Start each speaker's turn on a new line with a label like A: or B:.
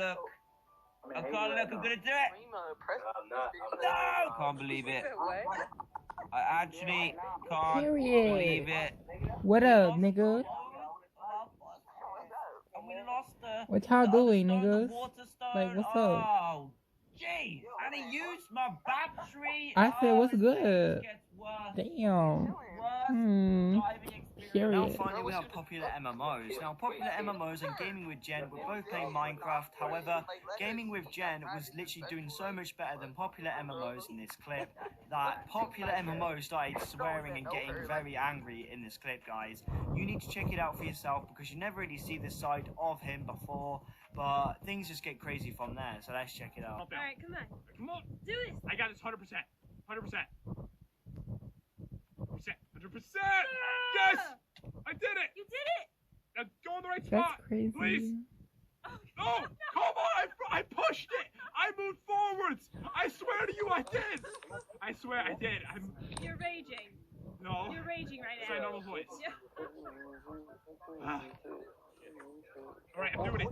A: look. I can't look. I'm gonna do it. No, can't believe it. I actually can't believe it.
B: What up, nigga?
A: And we lost the.
B: What y'all doing,
A: the
B: niggas?
A: water stone.
B: Like, what's up?
A: Oh, jeez. And he used my battery.
B: I said, what's
A: this
B: good?
A: gets worse.
B: Damn.
A: Driving experience.
C: Now
B: Period.
C: finally we have popular MMOs. Now popular MMOs and Gaming with Jen were both playing Minecraft, however, Gaming with Jen was literally doing so much better than popular MMOs in this clip that popular MMOs started swearing and getting very angry in this clip, guys. You need to check it out for yourself because you never really see this side of him before, but things just get crazy from there, so let's check it out.
D: Alright, come on.
E: Come on.
D: Do this.
E: I got this 100%. 100%. 100%. Yes! I did it!
D: You did it!
E: Now go in the right
B: That's
E: spot.
B: crazy.
E: Please. No! Come on! I pushed it! I moved forwards! I swear to you I did! I swear I did.
D: You're raging.
E: No.
D: You're raging right
E: It's
D: now.
E: my normal voice.
D: Yeah.
E: Alright, I'm doing it.